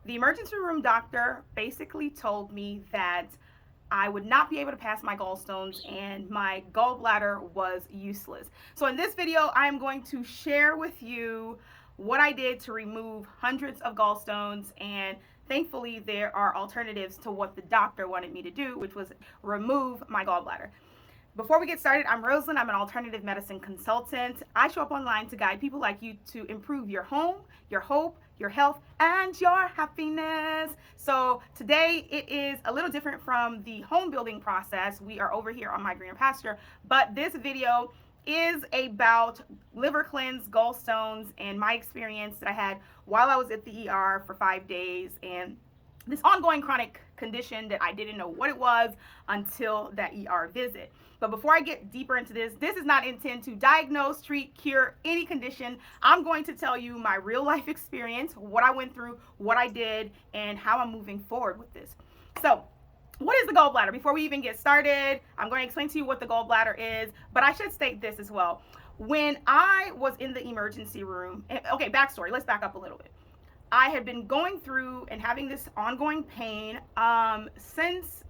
The emergency room doctor basically told me that I would not be able to pass my gallstones and my gallbladder was useless. So in this video, I'm going to share with you what I did to remove hundreds of gallstones, and thankfully there are alternatives to what the doctor wanted me to do, which was remove my gallbladder. Before we get started, I'm Rosalind. I'm an alternative medicine consultant. I show up online to guide people like you to improve your home, your hope, your health, and your happiness. So today it is a little different from the home building process. We are over here on my greener pasture, but this video is about liver cleanse, gallstones, and my experience that I had while I was at the ER for 5 days, and this ongoing chronic condition that I didn't know what it was until that ER visit. But before I get deeper into this is not intended to diagnose, treat, cure any condition. I'm going to tell you my real life experience, what I went through, what I did, and how I'm moving forward with this. So, what is the gallbladder? Before we even get started, I'm going to explain to you what the gallbladder is, but I should state this as well. When I was in the emergency room, okay, backstory, let's back up a little bit. I had been going through and having this ongoing pain since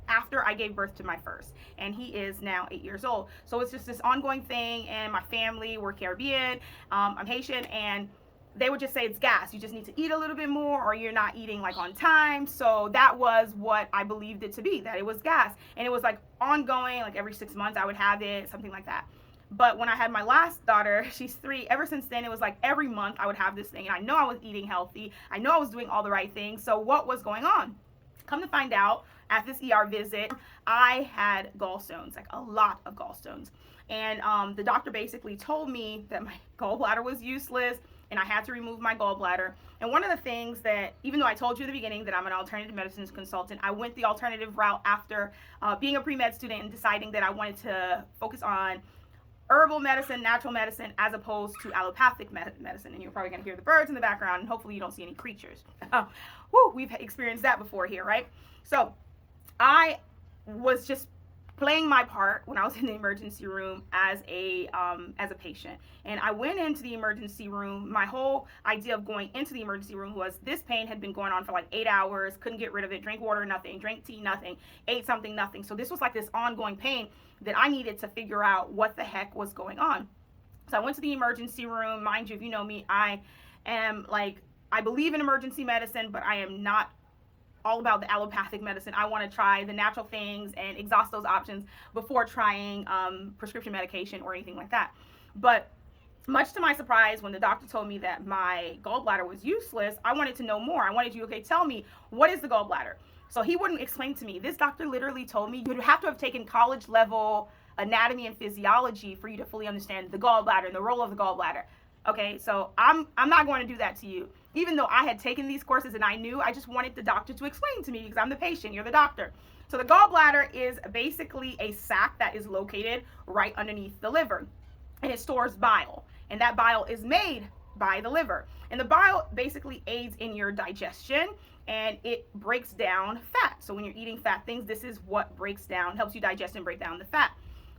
after I gave birth to my first, and he is now 8 years old. So it's just this ongoing thing, and my family, we're Caribbean, I'm Haitian, and they would just say it's gas. You just need to eat a little bit more, or you're not eating like on time. So that was what I believed it to be, that it was gas. And it was like ongoing, like every 6 months I would have it, something like that. But when I had my last daughter, she's 3, ever since then, it was like every month I would have this thing. And I know I was eating healthy. I know I was doing all the right things. So what was going on? Come to find out, at this ER visit, I had gallstones, like a lot of gallstones. And the doctor basically told me that my gallbladder was useless and I had to remove my gallbladder. And one of the things that, even though I told you at the beginning that I'm an alternative medicine consultant, I went the alternative route after being a pre-med student and deciding that I wanted to focus on herbal medicine, natural medicine, as opposed to allopathic medicine. And you're probably going to hear the birds in the background, and hopefully you don't see any creatures. We've experienced that before here, right? So I was just playing my part when I was in the emergency room as a patient. And I went into the emergency room. My whole idea of going into the emergency room was this pain had been going on for like 8 hours, couldn't get rid of it, drank water, nothing, drank tea, nothing, ate something, nothing. So this was like this ongoing pain that I needed to figure out what the heck was going on. So I went to the emergency room. Mind you, if you know me, I believe in emergency medicine, but I am not all about the allopathic medicine. I want to try the natural things and exhaust those options before trying prescription medication or anything like that. But much to my surprise, when the doctor told me that my gallbladder was useless, I wanted to know more. I wanted you, okay, tell me, what is the gallbladder? So he wouldn't explain to me. This doctor literally told me you'd have to have taken college level anatomy and physiology for you to fully understand the gallbladder and the role of the gallbladder. Okay, so I'm not going to do that to you. Even though I had taken these courses and I knew, I just wanted the doctor to explain to me because I'm the patient, you're the doctor. So the gallbladder is basically a sac that is located right underneath the liver, and it stores bile, and that bile is made by the liver. And the bile basically aids in your digestion, and it breaks down fat. So when you're eating fat things, this is what helps you digest and break down the fat.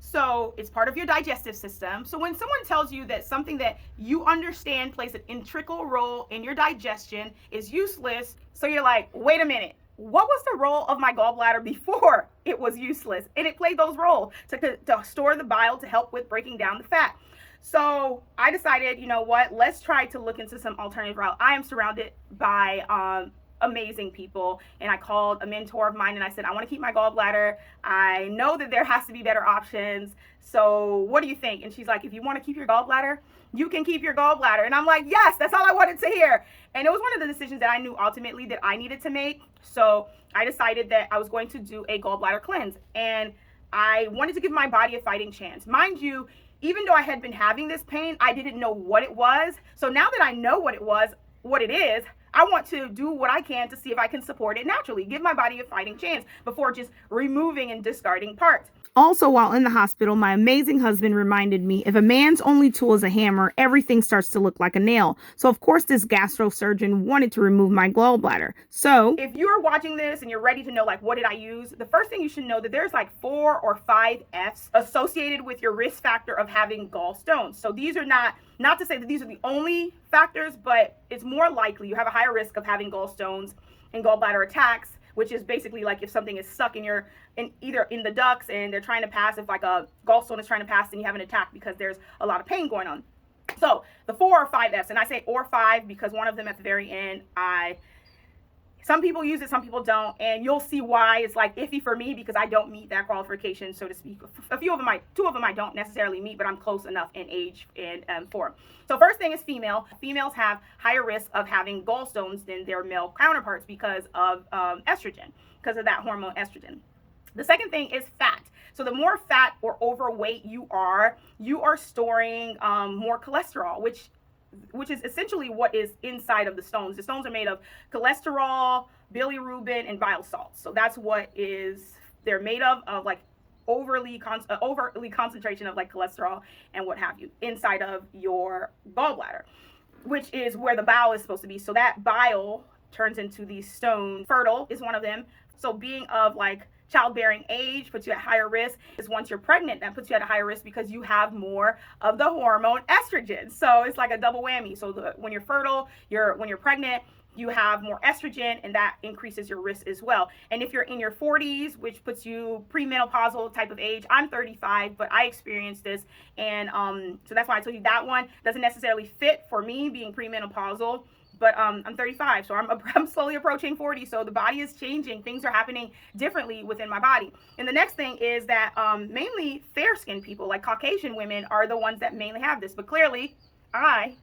So it's part of your digestive system. So when someone tells you that something that you understand plays an integral role in your digestion is useless, so you're like, wait a minute, what was the role of my gallbladder before it was useless? And it played those roles to store the bile to help with breaking down the fat. So I decided, you know what, let's try to look into some alternative route. I am surrounded by amazing people, and I called a mentor of mine and I said, I want to keep my gallbladder. I know that there has to be better options. So what do you think? And she's like, if you want to keep your gallbladder, you can keep your gallbladder. And I'm like, yes, that's all I wanted to hear. And it was one of the decisions that I knew ultimately that I needed to make. So I decided that I was going to do a gallbladder cleanse, and I wanted to give my body a fighting chance. Mind you, even though I had been having this pain, I didn't know what it was. So now that I know what it is, I want to do what I can to see if I can support it naturally, give my body a fighting chance before just removing and discarding parts. Also, while in the hospital, my amazing husband reminded me if a man's only tool is a hammer, everything starts to look like a nail. So, of course, this gastrosurgeon wanted to remove my gallbladder. So, if you're watching this and you're ready to know, like, what did I use? The first thing you should know that there's like 4 or 5 F's associated with your risk factor of having gallstones. So, these are not to say that these are the only factors, but it's more likely you have a higher risk of having gallstones and gallbladder attacks, which is basically like if something is stuck in either in the ducts and they're trying to pass, if like a gallstone is trying to pass and you have an attack because there's a lot of pain going on. So the 4 or 5 F's, and I say or 5 because one of them at the very end, some people use it, some people don't, and you'll see why it's like iffy for me because I don't meet that qualification, so to speak. Two of them I don't necessarily meet, but I'm close enough in age and form. So first thing is female. Females have higher risk of having gallstones than their male counterparts because of estrogen, because of that hormone estrogen. The second thing is fat. So the more fat or overweight you are storing more cholesterol, which is essentially what is inside of the stones. The stones are made of cholesterol, bilirubin, and bile salts. So that's what they're made of like overly concentration of like cholesterol and what have you inside of your gallbladder, which is where the bile is supposed to be. So that bile turns into these stones. Fertile is one of them. So being of like childbearing age puts you at higher risk. Is once you're pregnant, that puts you at a higher risk because you have more of the hormone estrogen. So it's like a double whammy. So when you're fertile, when you're pregnant, you have more estrogen, and that increases your risk as well. And if you're in your 40s, which puts you premenopausal type of age, I'm 35, but I experienced this, and so that's why I told you that one doesn't necessarily fit for me being premenopausal. But I'm 35, so I'm slowly approaching 40, so the body is changing. Things are happening differently within my body. And the next thing is that mainly fair-skinned people, like Caucasian women, are the ones that mainly have this. But clearly, I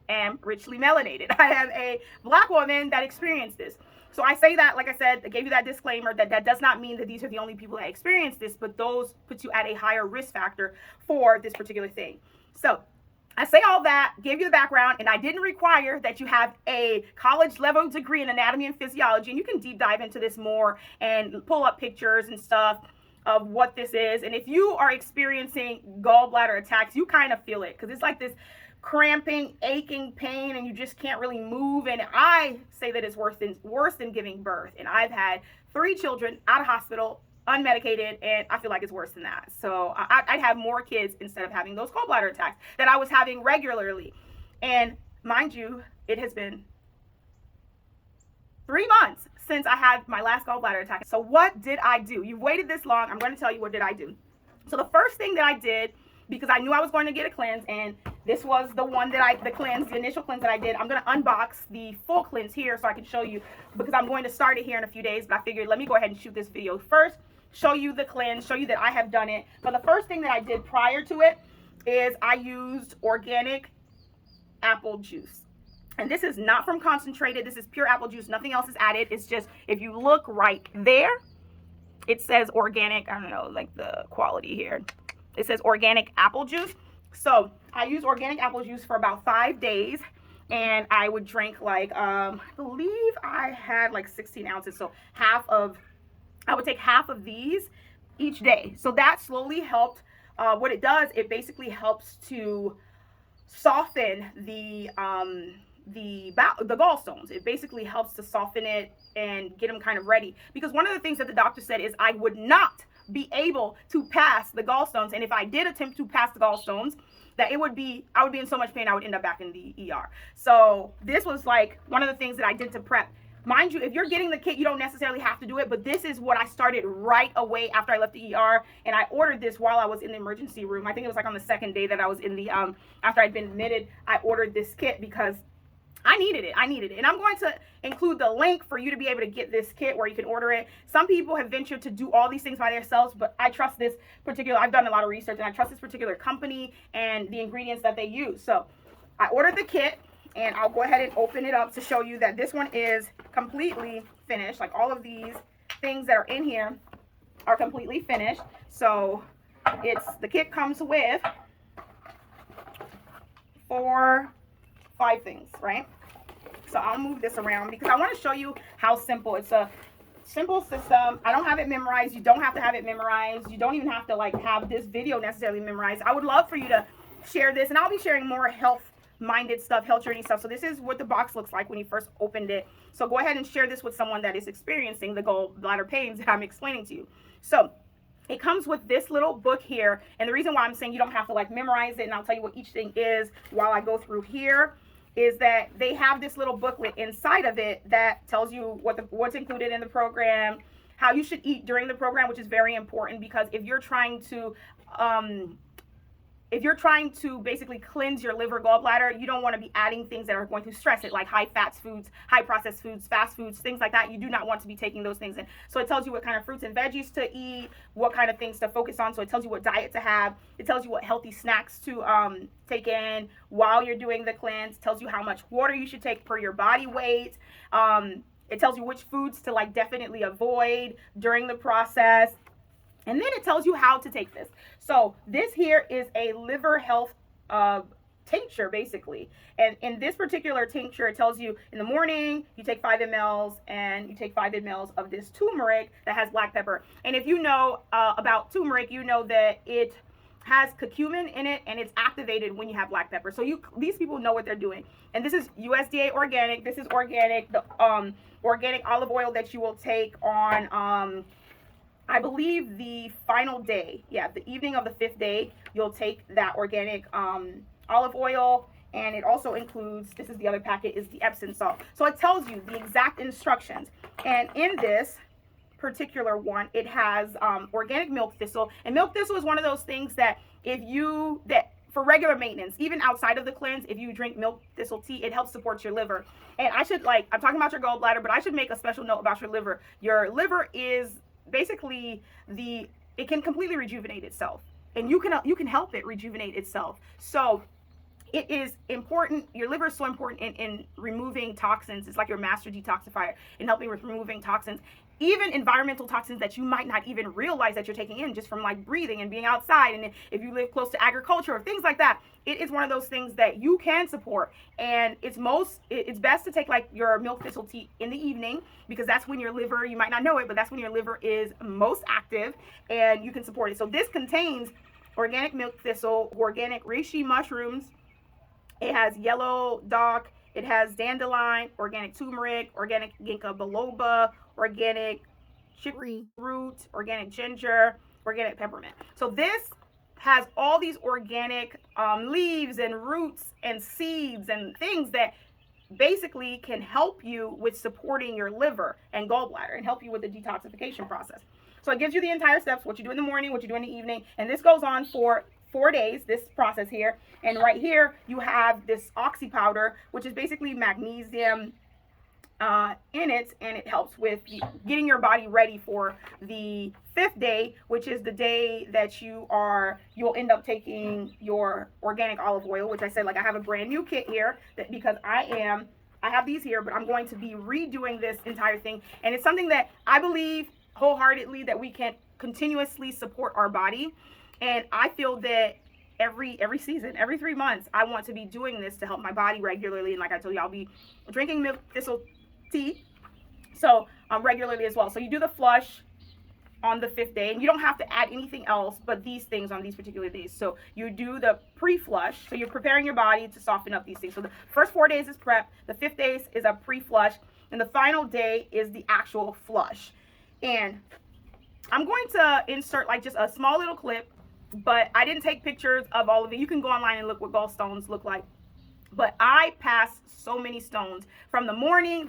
am richly melanated. I am a black woman that experienced this. So I say that, like I said, I gave you that disclaimer that does not mean that these are the only people that experience this, but those put you at a higher risk factor for this particular thing. So I say all that, gave you the background, and I didn't require that you have a college level degree in anatomy and physiology, and you can deep dive into this more and pull up pictures and stuff of what this is. And if you are experiencing gallbladder attacks, you kind of feel it because it's like this cramping, aching pain, and you just can't really move. And I say that it's worse than giving birth. And I've had 3 children out of hospital, unmedicated, and I feel like it's worse than that. So I'd have more kids instead of having those gallbladder attacks that I was having regularly. And mind you, it has been 3 months since I had my last gallbladder attack. So what did I do? You've waited this long. I'm going to tell you what did I do. So the first thing that I did, because I knew I was going to get a cleanse, and this was the one that the initial cleanse that I did. I'm going to unbox the full cleanse here so I can show you, because I'm going to start it here in a few days, but I figured let me go ahead and shoot this video first, show you the cleanse, show you that I have done it. But the first thing that I did prior to it is I used organic apple juice. And this is not from concentrated. This is pure apple juice. Nothing else is added. It's just, if you look right there, it says organic. I don't know, like the quality here. It says organic apple juice. So I use organic apple juice for about 5 days. And I would drink like, I believe I had like 16 ounces. So I would take half of these each day. So that slowly helped. What it does, it basically helps to soften the gallstones. It basically helps to soften it and get them kind of ready. Because one of the things that the doctor said is I would not be able to pass the gallstones. And if I did attempt to pass the gallstones, that I would be in so much pain I would end up back in the ER. So this was like one of the things that I did to prep. Mind you, if you're getting the kit, you don't necessarily have to do it, but this is what I started right away after I left the ER, and I ordered this while I was in the emergency room. I think it was like on the second day that I was in the, after I'd been admitted, I ordered this kit because I needed it. And I'm going to include the link for you to be able to get this kit where you can order it. Some people have ventured to do all these things by themselves, but I trust this particular, I've done a lot of research, and I trust this particular company and the ingredients that they use. So I ordered the kit, and I'll go ahead and open it up to show you that this one is completely finished. Like all of these things that are in here are completely finished. So the kit comes with 5 things, right? So I'll move this around because I want to show you how simple. It's a simple system. I don't have it memorized. You don't have to have it memorized. You don't even have to like have this video necessarily memorized. I would love for you to share this, and I'll be sharing more health-minded stuff, health journey stuff. So this is what the box looks like when you first opened it. So go ahead and share this with someone that is experiencing the gallbladder pains that I'm explaining to you. So it comes with this little book here, and the reason why I'm saying you don't have to like memorize it, and I'll tell you what each thing is while I go through here, is that they have this little booklet inside of it that tells you what's included in the program, how you should eat during the program, which is very important, because if you're trying to basically cleanse your liver, gallbladder, you don't want to be adding things that are going to stress it, like high fats foods, high processed foods, fast foods, things like that. You do not want to be taking those things in. So it tells you what kind of fruits and veggies to eat, what kind of things to focus on. So it tells you what diet to have. It tells you what healthy snacks to take in while you're doing the cleanse. It tells you how much water you should take per your body weight. It tells you which foods to like definitely avoid during the process. And then it tells you how to take this. So this here is a liver health tincture, basically. And in this particular tincture, it tells you in the morning, you take 5 mLs, and you take 5 mLs of this turmeric that has black pepper. And if you know about turmeric, you know that it has curcumin in it, and it's activated when you have black pepper. So these people know what they're doing. And this is USDA organic. This is organic, the organic olive oil that you will take on I believe the final day, the evening of the 5th day, you'll take that organic olive oil, and it also includes, this is the other packet, is the Epsom salt. So it tells you the exact instructions. And in this particular one, it has organic milk thistle. And milk thistle is one of those things that for regular maintenance, even outside of the cleanse, if you drink milk thistle tea, it helps support your liver. And I'm talking about your gallbladder, but I should make a special note about your liver. Your liver is basically it can completely rejuvenate itself, and you can help it rejuvenate itself. So it is important. Your liver is so important in removing toxins. It's like your master detoxifier in helping with removing toxins, even environmental toxins that you might not even realize that you're taking in just from like breathing and being outside. And if you live close to agriculture or things like that, it is one of those things that you can support. And it's best to take like your milk thistle tea in the evening, because that's when your liver, you might not know it, but that's when your liver is most active and you can support it. So this contains organic milk thistle, organic reishi mushrooms. It has yellow dock. It has dandelion, organic turmeric, organic ginkgo biloba, organic chicory root, organic ginger, organic peppermint. So this has all these organic leaves and roots and seeds and things that basically can help you with supporting your liver and gallbladder and help you with the detoxification process. So it gives you the entire steps, what you do in the morning, what you do in the evening, and this goes on for 4 days, this process here. And right here you have this oxy powder, which is basically magnesium in it, and it helps with getting your body ready for the 5th day, which is the day that you'll end up taking your organic olive oil, which I said, like, I have a brand new kit here because I have these here, but I'm going to be redoing this entire thing. And it's something that I believe wholeheartedly that we can continuously support our body. And I feel that every season, every 3 months, I want to be doing this to help my body regularly. And like I told you, I'll be drinking milk thistle tea regularly as well. So you do the flush on the 5th day, and you don't have to add anything else but these things on these particular days. So you do the pre-flush, so you're preparing your body to soften up these things. So the first 4 days is prep, the 5th day is a pre-flush, and the final day is the actual flush. And I'm going to insert like just a small little clip, but I didn't take pictures of all of it. You can go online and look what gallstones look like. But I passed so many stones from the morning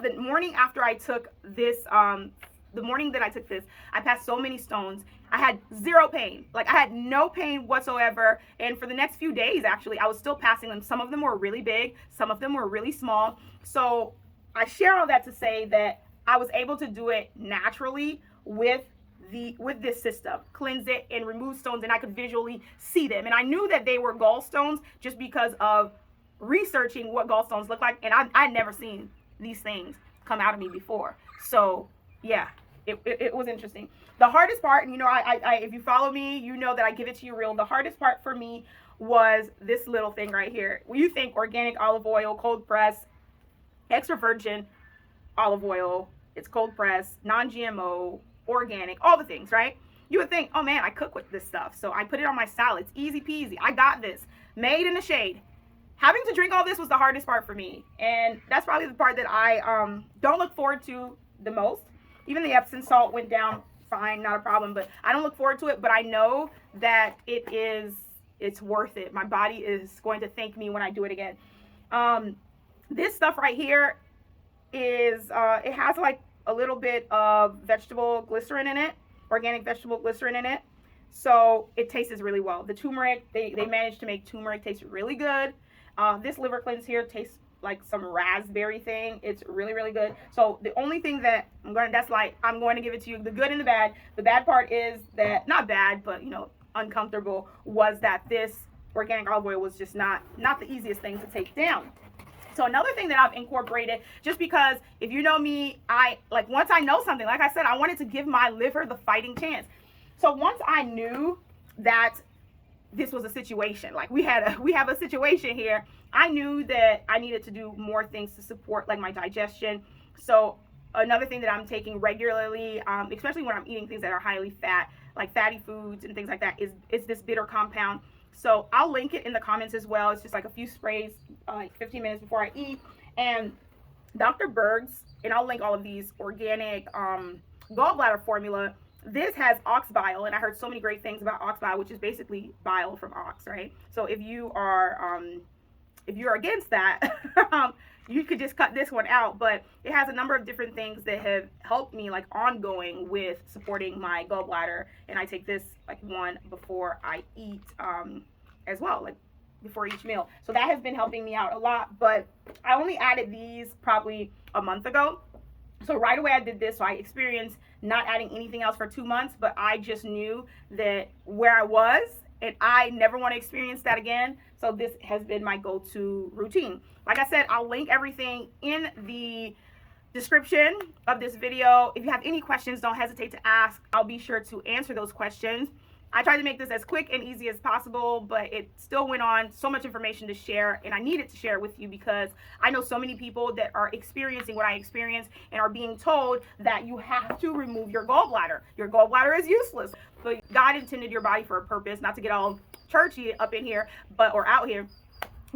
after I took this, the morning that I took this, I passed so many stones. I had zero pain. Like, I had no pain whatsoever. And for the next few days, actually, I was still passing them. Some of them were really big. Some of them were really small. So I share all that to say that I was able to do it naturally with this system, cleanse it and remove stones, and I could visually see them. And I knew that they were gallstones just because of researching what gallstones look like, and I'd never seen these things come out of me before. So yeah, it was interesting. The hardest part, and you know, I if you follow me, you know that I give it to you real. The hardest part for me was this little thing right here. When you think organic olive oil, cold press, extra virgin olive oil, it's cold pressed, non-GMO, organic, all the things, right? You would think, oh man, I cook with this stuff, so I put it on my salads, easy peasy, I got this, made in the shade. Having to drink all this was the hardest part for me, and that's probably the part that I don't look forward to the most. Even the Epsom salt went down fine, not a problem, but I don't look forward to it. But I know that it's worth it. My body is going to thank me when I do it again. This stuff right here is it has like a little bit of vegetable glycerin in it, organic vegetable glycerin in it, so it tastes really well. The turmeric, they managed to make turmeric taste really good. This liver cleanse here tastes like some raspberry thing. It's really, really good. So the only thing that I'm going to give it to you, the good and the bad. The bad part is that, not bad, but you know, uncomfortable, was that this organic olive oil was just not the easiest thing to take down. So another thing that I've incorporated, just because if you know me, once I know something, like I said, I wanted to give my liver the fighting chance. So once I knew that this was a situation, like we have a situation here, I knew that I needed to do more things to support like my digestion. So another thing that I'm taking regularly, especially when I'm eating things that are highly fat, like fatty foods and things like that, is this bitter compound. So I'll link it in the comments as well. It's just like a few sprays, like 15 minutes before I eat. And Dr. Berg's, and I'll link all of these, organic Gallbladder Formula. This has ox bile, and I heard so many great things about ox bile, which is basically bile from ox, right? So if you are against that, you could just cut this one out. But it has a number of different things that have helped me like ongoing with supporting my gallbladder, and I take this like one before I eat as well, like before each meal. So that has been helping me out a lot. But I only added these probably a month ago. So right away I did this. So I experienced not adding anything else for 2 months, but I just knew that where I was, and I never want to experience that again. So this has been my go-to routine. Like I said, I'll link everything in the description of this video. If you have any questions, don't hesitate to ask. I'll be sure to answer those questions. I tried to make this as quick and easy as possible, but it still went on. So much information to share, and I needed to share it with you because I know so many people that are experiencing what I experienced and are being told that you have to remove your gallbladder. Your gallbladder is useless. But God intended your body for a purpose, not to get all churchy up in here, or out here.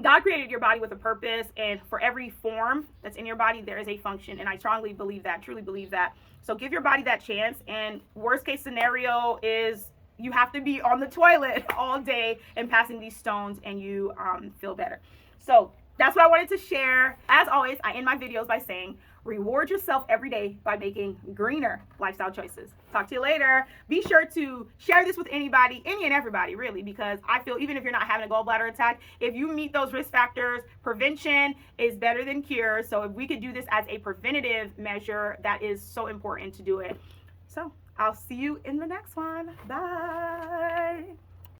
God created your body with a purpose, and for every form that's in your body, there is a function, and I strongly believe that, truly believe that. So give your body that chance, and worst case scenario is you have to be on the toilet all day and passing these stones, and you feel better. So that's what I wanted to share. As always, I end my videos by saying, reward yourself every day by making greener lifestyle choices. Talk to you later. Be sure to share this with anybody, any and everybody, really, because I feel even if you're not having a gallbladder attack, if you meet those risk factors, prevention is better than cure. So if we could do this as a preventative measure, that is so important to do it. So I'll see you in the next one. Bye.